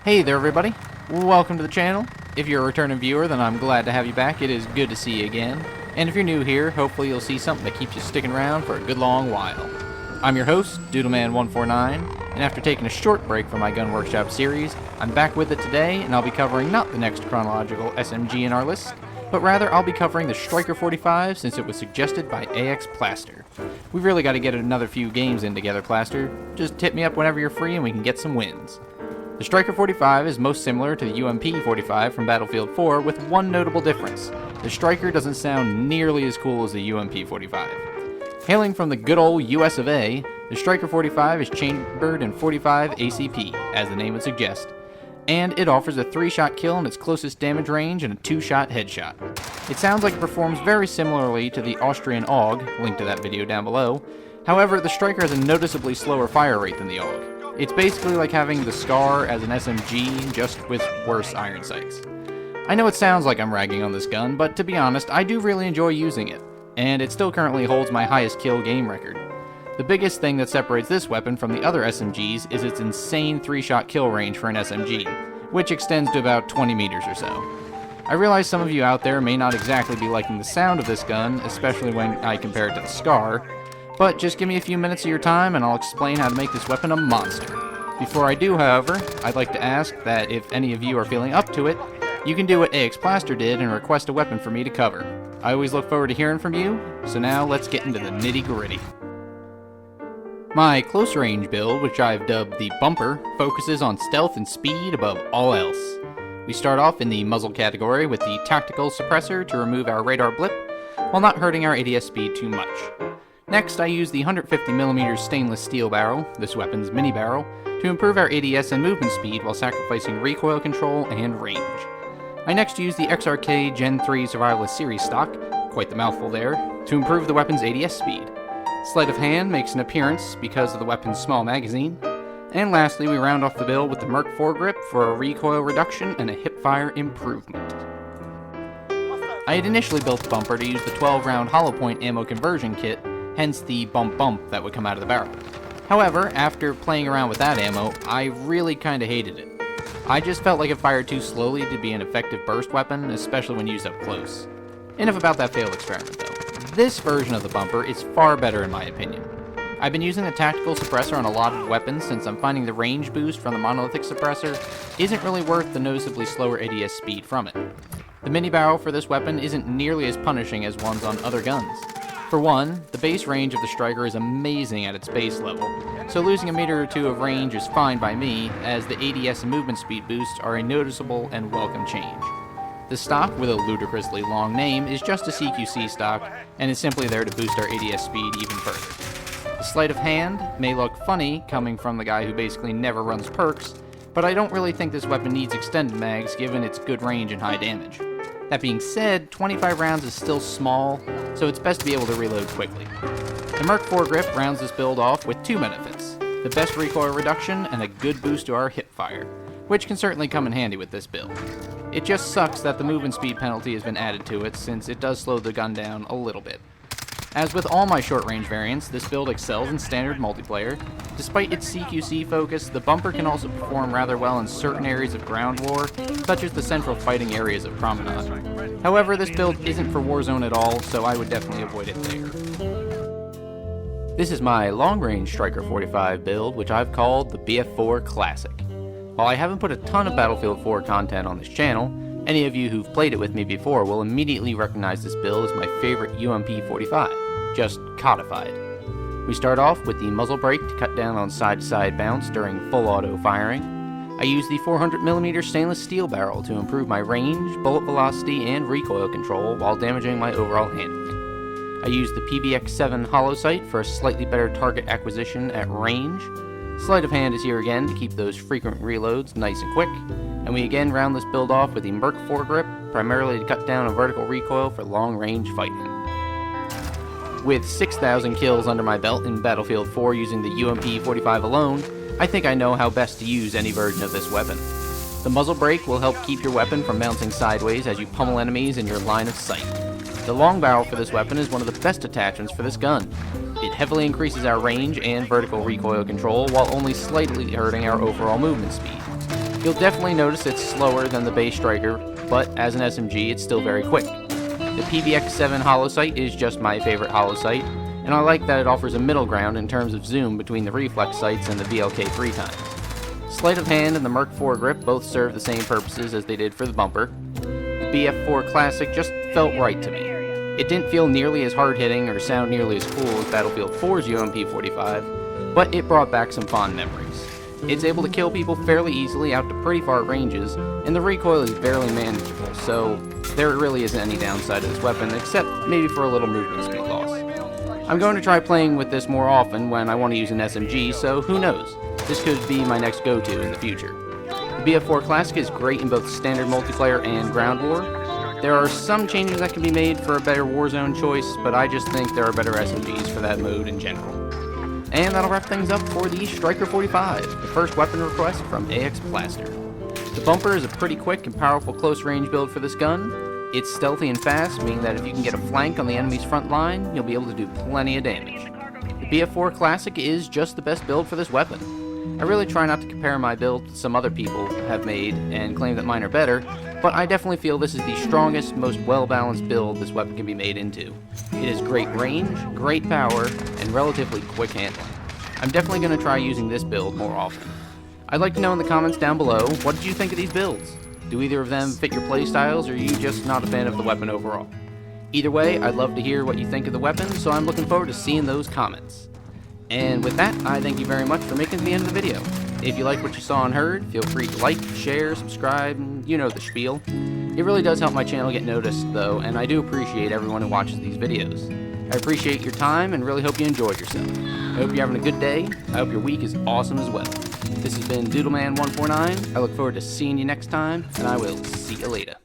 Hey there everybody, welcome to the channel. If you're a returning viewer, then I'm glad to have you back. It is good to see you again. And if you're new here, hopefully you'll see something that keeps you sticking around for a good long while. I'm your host, Doodleman149, and after taking a short break from my Gun Workshop series, I'm back with it today, and I'll be covering not the next chronological SMG in our list, but rather I'll be covering the Striker-45 since it was suggested by AX Plastor. We've really got to get another few games in together, Plastor. Just hit me up whenever you're free and we can get some wins. The Striker-45 is most similar to the UMP-45 from Battlefield 4 with one notable difference. The Striker doesn't sound nearly as cool as the UMP-45. Hailing from the good old US of A, the Striker-45 is chambered in 45 ACP, as the name would suggest, and it offers a 3-shot kill in its closest damage range and a 2-shot headshot. It sounds like it performs very similarly to the Austrian AUG, link to that video down below. However, the Striker has a noticeably slower fire rate than the AUG. It's basically like having the SCAR as an SMG, just with worse iron sights. I know it sounds like I'm ragging on this gun, but to be honest, I do really enjoy using it, and it still currently holds my highest kill game record. The biggest thing that separates this weapon from the other SMGs is its insane 3-shot kill range for an SMG, which extends to about 20 meters or so. I realize some of you out there may not exactly be liking the sound of this gun, especially when I compare it to the SCAR, but just give me a few minutes of your time and I'll explain how to make this weapon a monster. Before I do, however, I'd like to ask that if any of you are feeling up to it, you can do what AX Plastor did and request a weapon for me to cover. I always look forward to hearing from you, so now let's get into the nitty-gritty. My close range build, which I've dubbed the Bumper, focuses on stealth and speed above all else. We start off in the muzzle category with the Tactical Suppressor to remove our radar blip, while not hurting our ADS speed too much. Next, I use the 150mm stainless steel barrel, this weapon's mini barrel, to improve our ADS and movement speed while sacrificing recoil control and range. I next use the XRK Gen 3 Survivalist Series stock, quite the mouthful there, to improve the weapon's ADS speed. Sleight of hand makes an appearance because of the weapon's small magazine. And lastly, we round off the build with the Merc foregrip for a recoil reduction and a hipfire improvement. I had initially built the Bumper to use the 12-round hollow point ammo conversion kit, hence the bump that would come out of the barrel. However, after playing around with that ammo, I really kinda hated it. I just felt like it fired too slowly to be an effective burst weapon, especially when used up close. Enough about that failed experiment though. This version of the Bumper is far better in my opinion. I've been using the Tactical Suppressor on a lot of weapons since I'm finding the range boost from the Monolithic Suppressor isn't really worth the noticeably slower ADS speed from it. The mini barrel for this weapon isn't nearly as punishing as ones on other guns. For one, the base range of the Striker is amazing at its base level, so losing a meter or two of range is fine by me, as the ADS and movement speed boosts are a noticeable and welcome change. The stock, with a ludicrously long name, is just a CQC stock, and is simply there to boost our ADS speed even further. The sleight of hand may look funny, coming from the guy who basically never runs perks, but I don't really think this weapon needs extended mags given its good range and high damage. That being said, 25 rounds is still small, so it's best to be able to reload quickly. The Merc foregrip rounds this build off with 2 benefits, the best recoil reduction and a good boost to our hip fire, which can certainly come in handy with this build. It just sucks that the movement speed penalty has been added to it since it does slow the gun down a little bit. As with all my short-range variants, this build excels in standard multiplayer. Despite its CQC focus, the Bumper can also perform rather well in certain areas of ground war, such as the central fighting areas of Promenade. However, this build isn't for Warzone at all, so I would definitely avoid it there. This is my long-range Striker-45 build, which I've called the BF4 Classic. While I haven't put a ton of Battlefield 4 content on this channel, any of you who've played it with me before will immediately recognize this build as my favorite UMP-45. Just codified. We start off with the muzzle brake to cut down on side-to-side bounce during full auto firing. I use the 400mm stainless steel barrel to improve my range, bullet velocity, and recoil control while damaging my overall handling. I use the PBX-7 hollow sight for a slightly better target acquisition at range. Sleight of hand is here again to keep those frequent reloads nice and quick. And we again round this build off with the Merc foregrip, primarily to cut down on vertical recoil for long-range fighting. With 6,000 kills under my belt in Battlefield 4 using the UMP-45 alone, I think I know how best to use any version of this weapon. The muzzle brake will help keep your weapon from bouncing sideways as you pummel enemies in your line of sight. The long barrel for this weapon is one of the best attachments for this gun. It heavily increases our range and vertical recoil control while only slightly hurting our overall movement speed. You'll definitely notice it's slower than the base Striker, but as an SMG it's still very quick. The PVX-7 holo sight is just my favorite holo sight, and I like that it offers a middle ground in terms of zoom between the reflex sights and the VLK 3x. Sleight of hand and the Merc 4 grip both serve the same purposes as they did for the bumper. The BF4 Classic just felt right to me. It didn't feel nearly as hard-hitting or sound nearly as cool as Battlefield 4's UMP-45, but it brought back some fond memories. It's able to kill people fairly easily out to pretty far ranges, and the recoil is barely manageable, so there really isn't any downside to this weapon except maybe for a little movement speed loss. I'm going to try playing with this more often when I want to use an SMG, so who knows? This could be my next go-to in the future. The BF4 Classic is great in both standard multiplayer and ground war. There are some changes that can be made for a better Warzone choice, but I just think there are better SMGs for that mode in general. And that'll wrap things up for the Striker-45, the first weapon request from AX Plastor. The bumper is a pretty quick and powerful close-range build for this gun. It's stealthy and fast, meaning that if you can get a flank on the enemy's front line, you'll be able to do plenty of damage. The BF4 Classic is just the best build for this weapon. I really try not to compare my build to some other people have made and claim that mine are better, but I definitely feel this is the strongest, most well-balanced build this weapon can be made into. It has great range, great power, and relatively quick handling. I'm definitely going to try using this build more often. I'd like to know in the comments down below, what did you think of these builds? Do either of them fit your playstyles, or are you just not a fan of the weapon overall? Either way, I'd love to hear what you think of the weapon, so I'm looking forward to seeing those comments. And with that, I thank you very much for making it to the end of the video. If you like what you saw and heard, feel free to like, share, subscribe, and you know the spiel. It really does help my channel get noticed, though, and I do appreciate everyone who watches these videos. I appreciate your time and really hope you enjoyed yourself. I hope you're having a good day. I hope your week is awesome as well. This has been Doodleman149. I look forward to seeing you next time, and I will see you later.